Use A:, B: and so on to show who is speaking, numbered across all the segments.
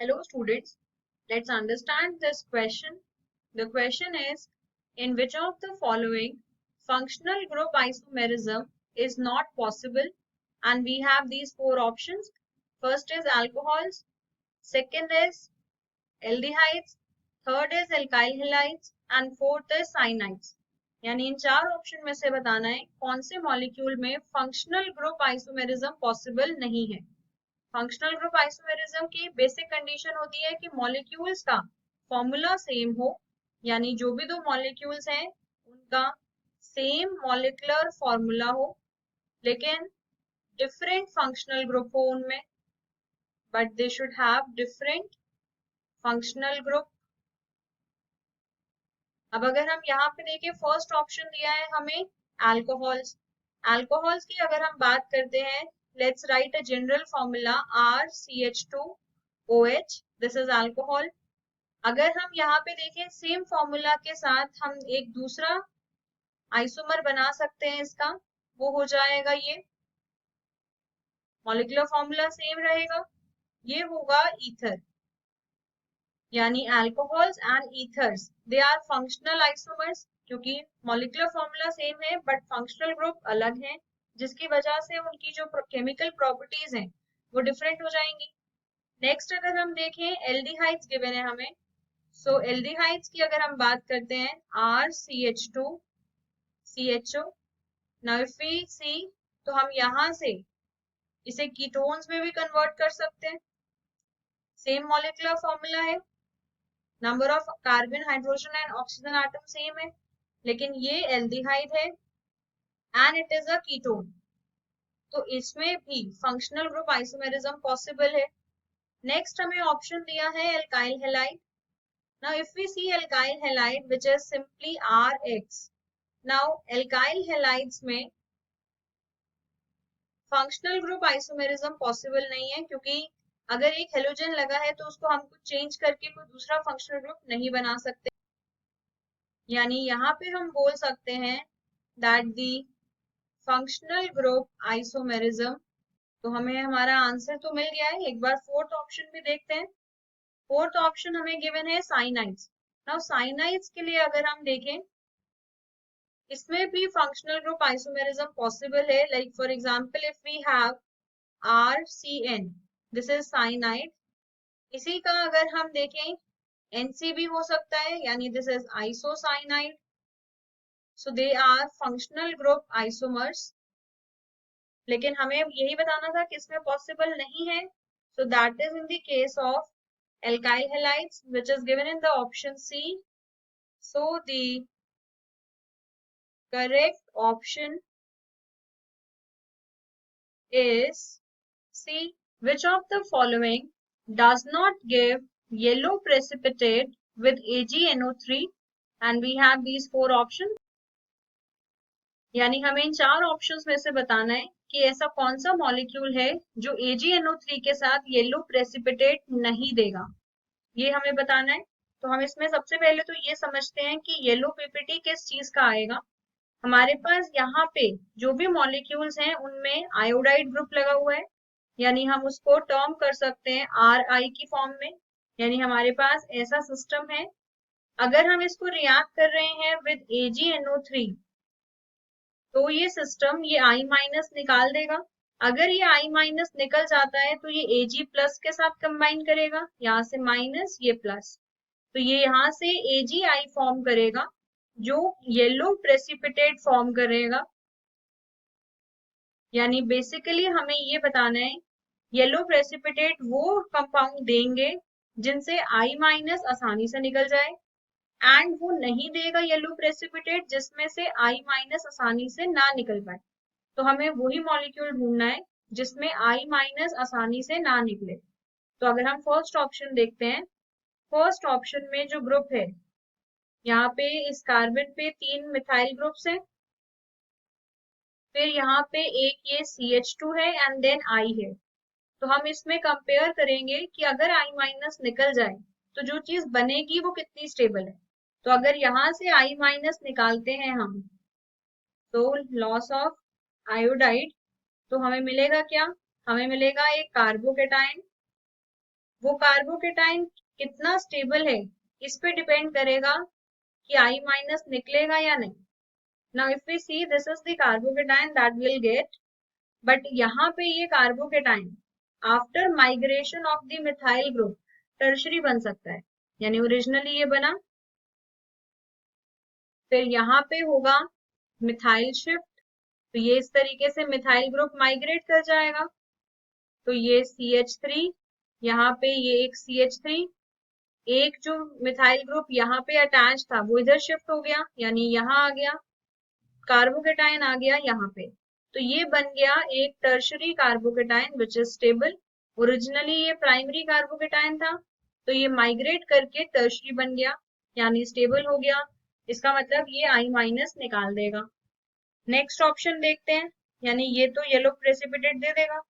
A: Hello students, let's understand this question. The question is, in which of the following functional group isomerism is not possible? And we have these four options. First is alcohols, second is aldehydes, third is alkyl halides and fourth is cyanides. यानी इन चार option में से बताना है कौन से molecule में functional group isomerism possible नहीं है। फंक्शनल ग्रुप आइसोमेरिज्म की बेसिक कंडीशन होती है कि मॉलिक्यूल्स का फॉर्मूला सेम हो, यानी जो भी दो मॉलिक्यूल्स हैं उनका सेम मॉलिक्यूलर फॉर्मूला हो, लेकिन डिफरेंट फंक्शनल ग्रुप हो उनमें, but they should have different functional group. अब अगर हम यहाँ पे देखें, फर्स्ट ऑप्शन दिया है हमें अल्कोहल्स। अल्कोहल्स की अगर हम बात करते हैं, let's write a general formula RCH2OH, this is alcohol. अगर हम यहाँ पे देखें, सेम फॉर्मूला के साथ हम एक दूसरा आइसोमर बना सकते हैं इसका, वो हो जाएगा ये, मॉलिक्यूलर फॉर्मूला सेम रहेगा, ये होगा ईथर। यानी alcohols and ethers they are functional isomers, क्योंकि मॉलिक्यूलर फॉर्मूला सेम है बट फंक्शनल ग्रुप अलग है, जिसकी वजह से उनकी जो केमिकल प्रॉपर्टीज हैं वो डिफरेंट हो जाएंगी। नेक्स्ट अगर हम देखें, एल्डिहाइड्स गिवन है हमें, सो एल्डिहाइड्स की अगर हम बात करते हैं RCH2CHO। नाउ इफ वी सी, तो हम यहाँ से इसे कीटोन्स में भी कन्वर्ट कर सकते हैं, सेम मॉलिक्यूलर फॉर्मूला है, number of carbon hydrogen and oxygen atom same है, लेकिन ये एल्डिहाइड है and it is a ketone, तो इसमें भी फंक्शनल ग्रुप आइसोमेरिज्म पॉसिबल है। नेक्स्ट हमें ऑप्शन दिया है alkyl halide. Now if we see alkyl halide which is simply RX, now alkyl halides में फंक्शनल ग्रुप आइसोमेरिज्म पॉसिबल नहीं है, क्योंकि अगर एक हेलोजन लगा है तो उसको हम कुछ चेंज करके कोई दूसरा फंक्शनल ग्रुप नहीं बना सकते। यानी यहाँ पे हम बोल सकते हैं that the functional group isomerism, तो हमें हमारा आंसर तो मिल गया है। एक बार फोर्थ ऑप्शन भी देखते हैं। फोर्थ ऑप्शन हमें गिवन है साइनाइड्स। नाउ साइनाइड्स के लिए अगर हम देखें, इसमें भी फंक्शनल ग्रुप आइसोमेरिज्म पॉसिबल है। Like for example if we have RCN, this is cyanide. इसी का अगर हम देखें NC भी हो सकता है, यानी this is isocyanide. So they are functional group isomers, लेकिन हमें यही बताना था कि इसमें पॉसिबल नहीं है। सो that is in the case of alkyl halides which is given in the option C. So the correct option is C. Which of the following does not give yellow precipitate with AgNO3? And we have these four options. यानी हमें इन चार options में से बताना है कि ऐसा कौन सा मॉलिक्यूल है जो AgNO3 के साथ येलो प्रेसिपिटेट नहीं देगा, ये हमें बताना है। तो हम इसमें सबसे पहले तो ये समझते हैं कि येलो पीपीटी किस चीज का आएगा। हमारे पास यहाँ पे जो भी मॉलिक्यूल्स हैं उनमें आयोडाइड ग्रुप लगा हुआ है, यानी हम उसको टर्म कर सकते हैं RI की फॉर्म में, यानी हमारे पास ऐसा सिस्टम है। अगर हम इसको रिएक्ट कर रहे हैं विद AgNO3, तो ये सिस्टम ये I माइनस निकाल देगा। अगर ये I माइनस निकल जाता है तो ये Ag प्लस के साथ कंबाइन करेगा, यहाँ से माइनस ये प्लस, तो ये यहाँ से AgI फॉर्म करेगा जो येलो प्रेसिपिटेट फॉर्म करेगा। यानी बेसिकली हमें ये बताना है येलो प्रेसिपिटेट वो कंपाउंड देंगे जिनसे I माइनस आसानी से निकल जाए, एंड वो नहीं देगा येलो प्रेसिपिटेट जिसमें से I माइनस आसानी से ना निकल पाए। तो हमें वही मॉलिक्यूल ढूंढना है जिसमें I माइनस आसानी से ना निकले। तो अगर हम फर्स्ट ऑप्शन देखते हैं, फर्स्ट ऑप्शन में जो ग्रुप है, यहाँ पे इस कार्बन पे 3 मिथाइल ग्रुप्स हैं, फिर यहाँ पे एक ये CH2 है एंड देन I है। तो हम इसमें कंपेयर करेंगे कि अगर I माइनस निकल जाए तो जो चीज बनेगी वो कितनी स्टेबल है। तो अगर यहाँ से I माइनस निकालते हैं हम, तो लॉस ऑफ आयोडाइड, तो हमें मिलेगा क्या, हमें मिलेगा एक कार्बोकेटाइन, वो कार्बोकेटाइन कितना स्टेबल है इस पे डिपेंड करेगा कि I माइनस निकलेगा या नहीं. Now if we see this is the carbocation that will get, but यहाँ पे ये carbocation after migration of the methyl group tertiary बन सकता है, यानी ओरिजिनली ये बना, फिर यहाँ पे होगा मिथाइल शिफ्ट, तो ये इस तरीके से मिथाइल ग्रुप माइग्रेट कर जाएगा, तो ये CH3, यहाँ पे ये एक CH3, एक जो मिथाइल ग्रुप यहाँ पे अटैच था वो इधर शिफ्ट हो गया, यानी यहाँ आ गया, कार्बोकेटाइन आ गया यहाँ पे, तो ये बन गया एक tertiary carbocation which is stable. Originally ये प्राइमरी कार्बोकेटाइन था, तो ये माइग्रेट करके टर्शरी बन गया, यानी स्टेबल हो गया. इसका मतलब ये I माइनस निकाल देगा. नेक्स्ट ऑप्शन देखते हैं, यानी ये तो येलो प्रेसिपिटेट दे देगा.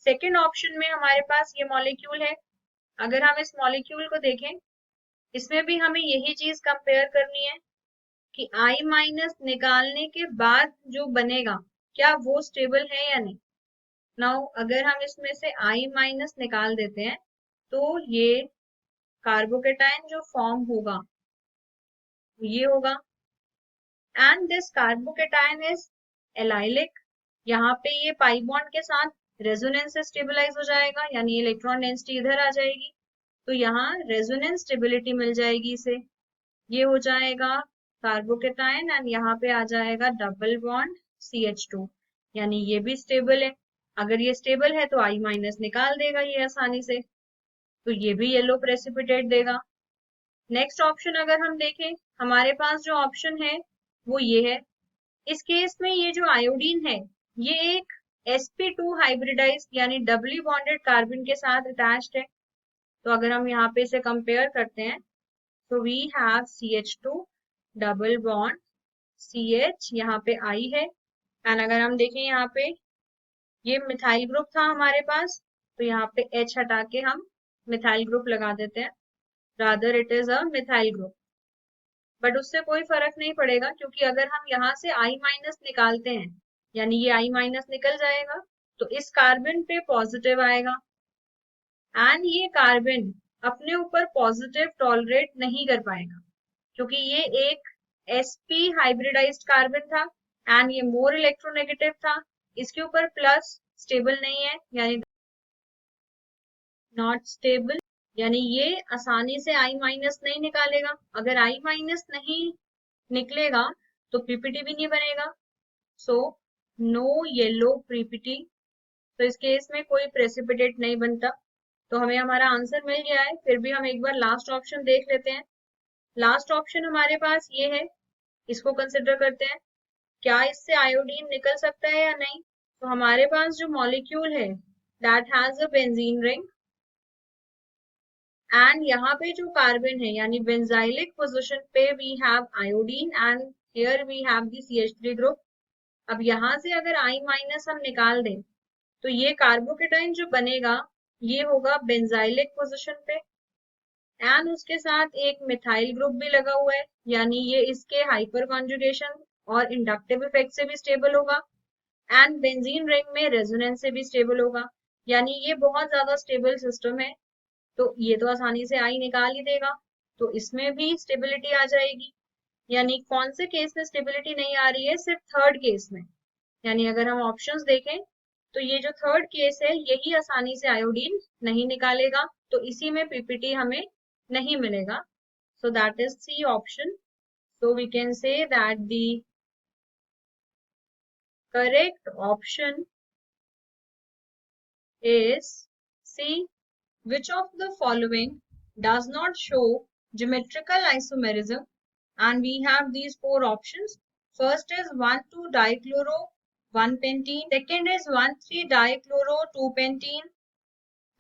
A: सेकेंड ऑप्शन में हमारे पास ये मॉलिक्यूल है. अगर हम इस मॉलिक्यूल को देखें, इसमें भी हमें यही चीज कंपेयर करनी है कि I माइनस निकालने के बाद जो बनेगा क्या वो स्टेबल है या नहीं. नाउ अगर हम इसमें से I माइनस निकाल देते हैं तो ये कार्बोकेटाइन जो फॉर्म होगा ये होगा, and this carbocation is allylic. यहाँ पे ये पाई बॉन्ड के साथ रेजोनेंस से स्टेबलाइज हो जाएगा, यानी इलेक्ट्रॉन डेंसिटी इधर आ जाएगी, तो यहाँ रेजोनेंस स्टेबिलिटी मिल जाएगी इसे. ये हो जाएगा कार्बोकेटाइन एंड यहाँ पे आ जाएगा डबल बॉन्ड CH2, यानी ये भी स्टेबल है. अगर ये स्टेबल है तो I माइनस निकाल देगा ये आसानी से, तो ये भी येलो प्रेसिपिटेट देगा. नेक्स्ट ऑप्शन अगर हम देखें, हमारे पास जो ऑप्शन है वो ये है. इस केस में ये जो आयोडीन है ये एक sp2 हाइब्रिडाइज यानी डबली बॉन्डेड कार्बन के साथ अटैच्ड है, तो अगर हम यहाँ पे इसे कंपेयर करते हैं तो we have CH2 double bond CH, यहाँ पे I है, एंड अगर हम देखें यहाँ पे ये मिथाइल ग्रुप था हमारे पास, तो यहाँ पे H हटा के हम मिथाइल ग्रुप लगा देते हैं, rather it is a methyl group. But उससे कोई फर्क नहीं पड़ेगा, क्योंकि अगर हम यहाँ से I माइनस निकालते हैं यानी ये I माइनस निकल जाएगा, तो इस कार्बन पे पॉजिटिव आएगा, एंड ये कार्बन अपने ऊपर पॉजिटिव टॉलरेट नहीं कर पाएगा, क्योंकि ये एक sp हाइब्रिडाइज्ड कार्बन था एंड ये मोर इलेक्ट्रोनेगेटिव था, इसके ऊपर प्लस स्टेबल नहीं है, यानी नॉट स्टेबल, यानी ये आसानी से I माइनस नहीं निकालेगा. अगर I माइनस नहीं निकलेगा तो पीपीटी भी नहीं बनेगा, सो नो येलो पीपीटी. तो इस केस में कोई प्रेसिपिटेट नहीं बनता, तो हमें हमारा आंसर मिल गया है. फिर भी हम एक बार लास्ट ऑप्शन देख लेते हैं. लास्ट ऑप्शन हमारे पास ये है, इसको कंसिडर करते हैं, क्या इससे आयोडीन निकल सकता है या नहीं. तो हमारे पास जो मॉलिक्यूल है that has a benzene ring, and यहाँ पे जो कार्बन है यानी बेंजाइलिक पोजीशन पे we have iodine and here we have the CH3 group. अब यहाँ से अगर I माइनस हम निकाल दें तो ये कार्बोकेटाइन जो बनेगा ये होगा बेंजाइलिक पोजीशन पे, एंड उसके साथ एक मिथाइल ग्रुप भी लगा हुआ है, यानी ये इसके हाइपर कॉन्जुगेशन और इंडक्टिव इफेक्ट से भी स्टेबल होगा, एंड बेंजीन रिंग में रेजोनेंस से भी स्टेबल होगा, यानी ये बहुत ज्यादा स्टेबल सिस्टम है. तो ये तो आसानी से I निकाल ही देगा, तो इसमें भी स्टेबिलिटी आ जाएगी. यानी कौन से केस में स्टेबिलिटी नहीं आ रही है, सिर्फ थर्ड केस में. यानी अगर हम ऑप्शंस देखें तो ये जो थर्ड केस है यही आसानी से आयोडीन नहीं निकालेगा, तो इसी में पीपीटी हमें नहीं मिलेगा. So that is C option. So we can say that the correct option is C. Which of the following does not show geometrical isomerism? And we have these four options. First is 1,2-dichloro 1-pentene. Second is 1,3-dichloro 2-pentene.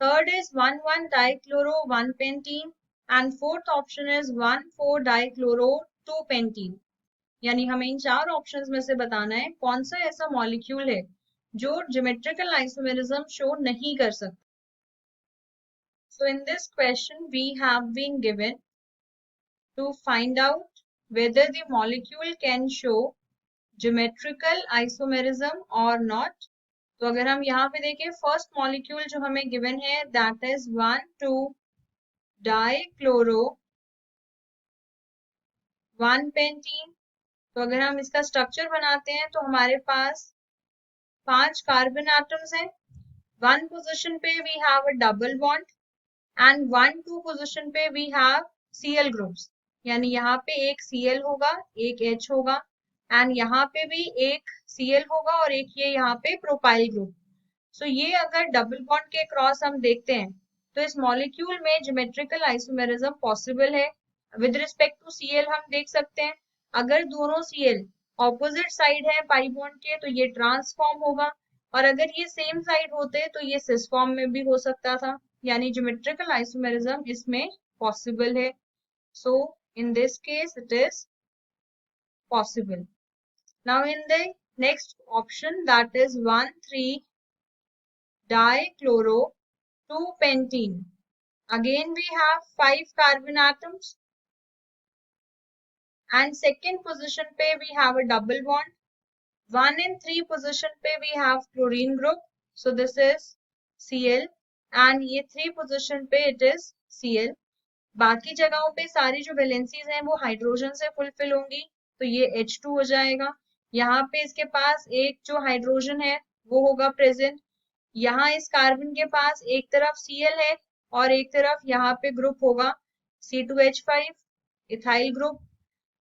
A: Third is 1,1-dichloro 1-pentene. And fourth option is 1,4-dichloro 2-pentene. यानी हमें इन चार options में से बताना है कौन सा ऐसा मॉलिक्यूल है जो ज्योमेट्रिकल आइसोमेरिज्म शो नहीं कर सकता. So in this question we have been given to find out whether the molecule can show geometrical isomerism or not. तो अगर हम यहाँ पे देखें फर्स्ट मॉलिक्यूल जो हमें गिवन है दैट इज 1,2 डाइक्लोरो 1-पेंटीन। तो अगर हम इसका स्ट्रक्चर बनाते हैं तो हमारे पास 5 कार्बन एटम्स हैं। 1 पोजीशन पे we have a double bond and 1-2 position पे वी हैव Cl ग्रुप्स, यानी यहाँ पे एक Cl होगा, एक H होगा एंड यहाँ पे भी एक Cl होगा और एक ये यहाँ पे प्रोपाइल ग्रुप। सो ये अगर डबल बॉन्ड के क्रॉस हम देखते हैं तो इस मॉलिक्यूल में ज्योमेट्रिकल आइसोमेरिज्म पॉसिबल है। विद रिस्पेक्ट टू Cl हम देख सकते हैं अगर दोनों Cl ऑपोजिट साइड है पाई बॉन्ड के तो ये ट्रांसफॉर्म होगा, और अगर ये सेम साइड होते तो ये सिस फॉर्म में भी हो सकता था, यानी ज्योमेट्रिकल आइसोमेरिज्म इसमें पॉसिबल है। So in this case it is possible. Now in the next option that is 1,3 dichloro 2-pentene. Again we have 5 carbon atoms and second position पे we have a double bond. 1 and 3 position पे we have chlorine group. So this is Cl and ये 3 position पे it is Cl. बाकी जगहों पे सारी जो valencies हैं वो हाइड्रोजन से फुलफिल होंगी तो ये H2 हो जाएगा। यहाँ पे इसके पास एक जो हाइड्रोजन है वो होगा प्रेजेंट। यहाँ इस कार्बन के पास एक तरफ Cl है और एक तरफ यहाँ पे ग्रुप होगा C2H5 इथाइल ग्रुप।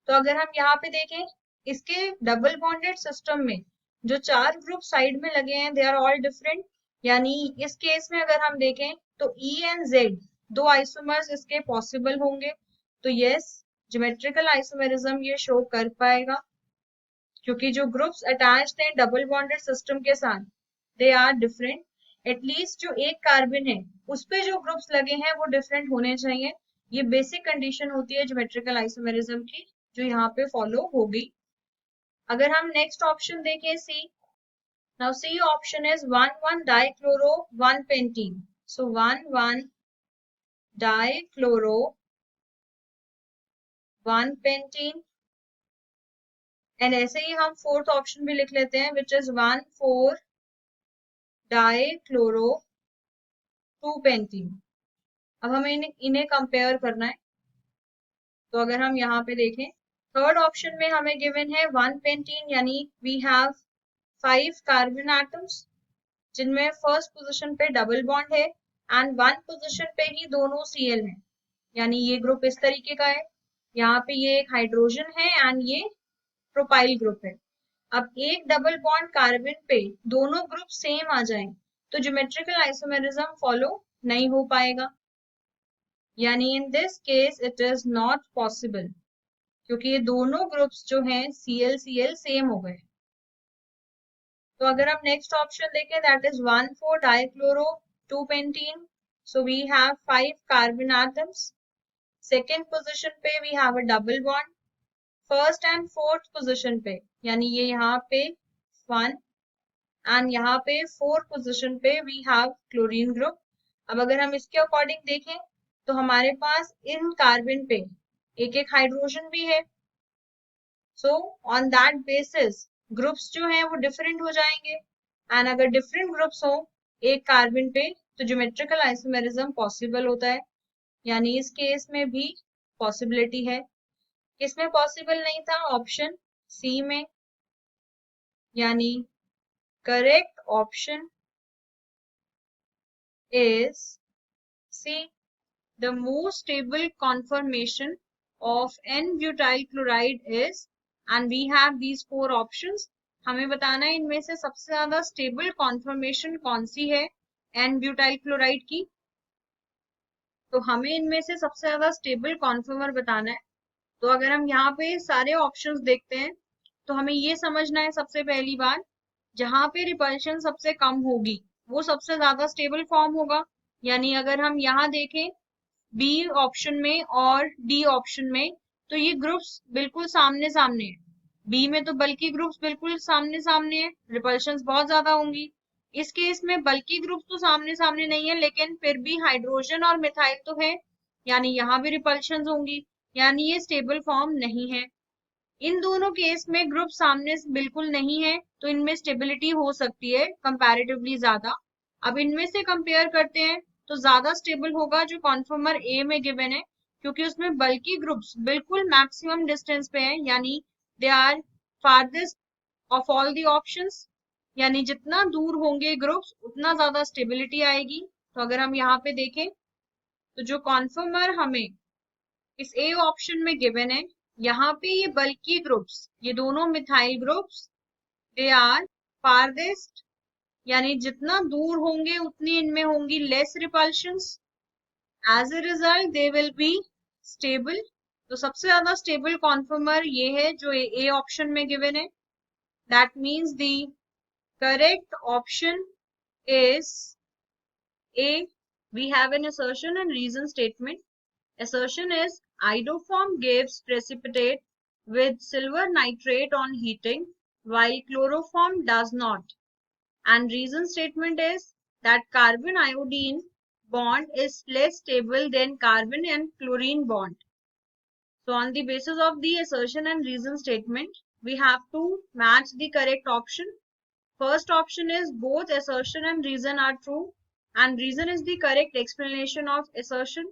A: तो अगर हम यहाँ पे देखें इसके डबल बॉन्डेड सिस्टम में जो 4 ग्रुप साइड में लगे हैं दे आर ऑल डिफरेंट, यानी इस केस में अगर हम देखें तो E एंड Z 2 आइसोमर्स इसके पॉसिबल होंगे। तो यस ज्योमेट्रिकल आइसोमेरिज्म ये शो कर पाएगा क्योंकि जो ग्रुप्स अटैच्ड हैं डबल बॉन्डेड सिस्टम के साथ दे आर डिफरेंट। एटलीस्ट जो एक कार्बन है उस पे जो ग्रुप्स लगे हैं वो डिफरेंट होने चाहिए। ये बेसिक कंडीशन होती है ज्योमेट्रिकल आइसोमेरिज्म की जो यहाँ पे फॉलो होगी। अगर हम नेक्स्ट ऑप्शन देखें C, now C option is 1,1 dichloro pentene. So 1,1 dichloro pentene and ऐसे ही हम फोर्थ ऑप्शन भी लिख लेते हैं विच इज 1,4 डाइक्लोरो 2-पेंटीन। अब हमें इन्हें कंपेयर करना है। तो अगर हम यहाँ पे देखें थर्ड ऑप्शन में हमें गिवन है 1-पेंटीन, यानी वी हैव 5 कार्बन एटम्स जिनमें फर्स्ट पोजीशन पे डबल बॉन्ड है एंड 1 पोजीशन पे ही दोनों Cl हैं, यानी ये ग्रुप इस तरीके का है। यहाँ पे ये एक हाइड्रोजन है एंड ये प्रोपाइल ग्रुप है। अब एक डबल बॉन्ड कार्बन पे दोनों ग्रुप सेम आ जाएं तो ज्योमेट्रिकल आइसोमेरिज्म फॉलो नहीं हो पाएगा, यानी इन this case it is not possible क्योंकि ये दोनों ग्रुप्स जो हैं Cl सेम हो गए। तो अगर हम नेक्स्ट ऑप्शन देखें that is 1,4 dichloro pentene. So we have 5 carbon atoms. Second position पे we have a double bond. First and fourth position पे यानी ये यहाँ पे 1 एंड यहाँ पे 4 पोजीशन पे वी हैव क्लोरीन ग्रुप। अब अगर हम इसके अकॉर्डिंग देखें तो हमारे पास इन कार्बन पे एक एक हाइड्रोजन भी है। So on that basis groups जो हैं वो डिफरेंट हो जाएंगे एंड अगर डिफरेंट ग्रुप्स हो एक कार्बन पे तो ज्योमेट्रिकल आइसोमेरिज्म पॉसिबल होता है, यानी इस केस में भी पॉसिबिलिटी है। किसमें पॉसिबल नहीं था? ऑप्शन सी में, यानी correct option is C. The most stable conformation of N-butyl chloride is, and we have these 4 options. हमें बताना है इनमें से सबसे ज्यादा स्टेबल कॉन्फर्मेशन कौन सी है N-butyl chloride की। तो हमें इनमें से सबसे ज्यादा स्टेबल कॉन्फर्मर बताना है। तो अगर हम यहाँ पे सारे ऑप्शंस देखते हैं तो हमें ये समझना है सबसे पहली बात, जहां पे रिपल्शन सबसे कम होगी वो सबसे ज्यादा स्टेबल फॉर्म होगा। यानी अगर हम यहाँ देखें बी ऑप्शन में और डी ऑप्शन में तो ये ग्रुप्स बिल्कुल सामने सामने है। बी में तो बल्कि ग्रुप्स बिल्कुल सामने सामने है, रिपल्शंस बहुत ज्यादा होंगी। इस केस में बल्कि ग्रुप्स तो सामने सामने नहीं है लेकिन फिर भी हाइड्रोजन और मिथाइल तो है, यानी यहाँ भी रिपल्शंस होंगी, यानी ये स्टेबल फॉर्म नहीं है। इन दोनों केस में ग्रुप सामने से बिल्कुल नहीं है, तो इनमें स्टेबिलिटी हो सकती है कंपैरेटिवली ज्यादा। अब इनमें से कंपेयर करते हैं तो ज्यादा स्टेबल होगा जो कॉन्फर्मर ए में गिवन है, क्योंकि उसमें बल्कि ग्रुप्स बिल्कुल मैक्सिमम डिस्टेंस पे हैं, यानी they are farthest of all the options, यानी जितना दूर होंगे ग्रुप्स उतना ज्यादा स्टेबिलिटी आएगी। तो अगर हम यहाँ पे देखें तो जो कॉन्फर्मर हमें इस ए ऑप्शन में गिवन है, यहाँ पे ये बल्कि ग्रुप्स, ये दोनों methyl groups, they are farthest, यानी जितना दूर होंगे उतनी इनमें होंगी less repulsions, as a result they will be stable. तो सबसे ज्यादा स्टेबल कॉन्फर्मर ये है जो ए ऑप्शन में गिवन है। That means the correct option is A. We have an assertion and reason statement. Assertion is iodoform gives precipitate with silver nitrate on heating, while chloroform does not. And reason statement is that carbon iodine bond is less stable than carbon and chlorine bond. So on the basis of the assertion and reason statement, we have to match the correct option. First option is both assertion and reason are true, and reason is the correct explanation of assertion.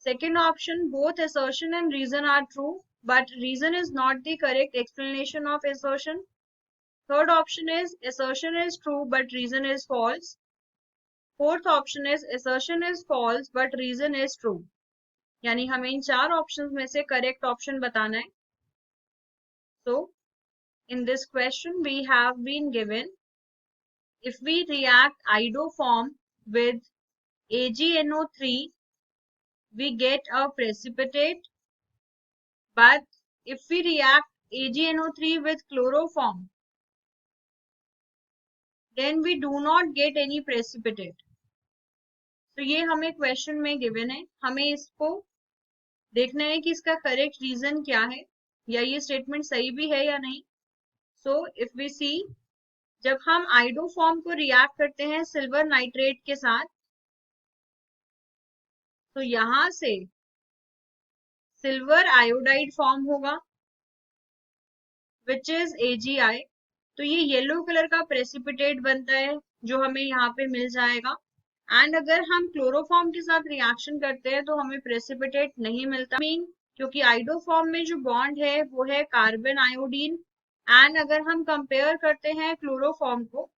A: Second option, both assertion and reason are true, but reason is not the correct explanation of assertion. Third option is assertion is true, but reason is false. Fourth option is assertion is false, but reason is true. यानी हमें इन चार options में से correct option बताना है. So, in this question, we have been given if we react iodoform with AgNO3, we get a precipitate, but if we react AgNO3 with chloroform, then we do not get any precipitate. तो ये हमें question में given है, हमें इसको देखना है कि इसका करेक्ट रीजन क्या है, या ये स्टेटमेंट सही भी है या नहीं. सो इफ वी सी, जब हम आइडोफॉर्म को रिएक्ट करते हैं सिल्वर नाइट्रेट के साथ, तो यहां से सिल्वर आयोडाइड फॉर्म होगा विच इज AgI. तो ये येलो कलर का प्रेसिपिटेट बनता है जो हमें यहाँ पे मिल जाएगा. एंड अगर हम क्लोरोफॉर्म के साथ रिएक्शन करते हैं तो हमें प्रेसिपिटेट नहीं मिलता, क्योंकि आइडोफॉर्म में जो बॉन्ड है वो है कार्बन आयोडीन, एंड अगर हम कंपेयर करते हैं क्लोरोफॉर्म को,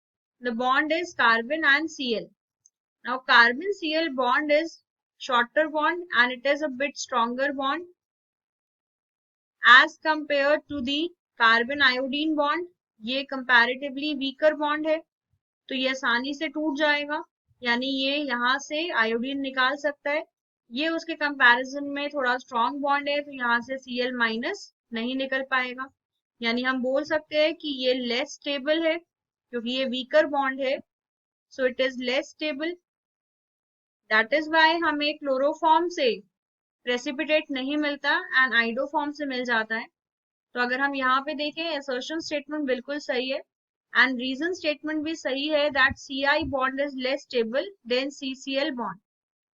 A: the bond is carbon and Cl. Now carbon Cl bond is shorter bond and it is a bit stronger bond as compared to the carbon iodine bond. ये comparatively weaker bond है, तो ये आसानी से टूट जाएगा, यानी ये यहाँ से आयोडीन निकाल सकता है. ये उसके कंपैरिजन में थोड़ा स्ट्रॉन्ग बॉन्ड है, तो यहाँ से Cl माइनस नहीं निकल पाएगा, यानी हम बोल सकते हैं कि ये लेस स्टेबल है क्योंकि ये वीकर बॉन्ड है. So it is less stable. That is why हमें क्लोरोफॉर्म से प्रेसिपिटेट नहीं मिलता एंड आइडोफॉर्म से मिल जाता है. तो अगर हम यहाँ पे देखें, असर्शन स्टेटमेंट बिल्कुल सही है एंड रीजन स्टेटमेंट भी सही है, that Ci bond is less stable then CCl bond,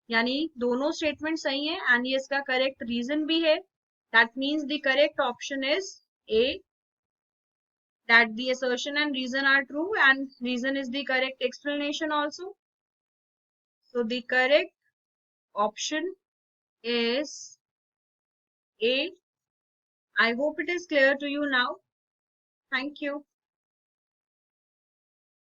A: यानी दोनों स्टेटमेंट सही है एंड ये इसका करेक्ट रीजन भी है. That means the correct option is A, that the assertion and reason are true and reason is the correct explanation also. So the correct option is A. I hope it is clear to you now. Thank you.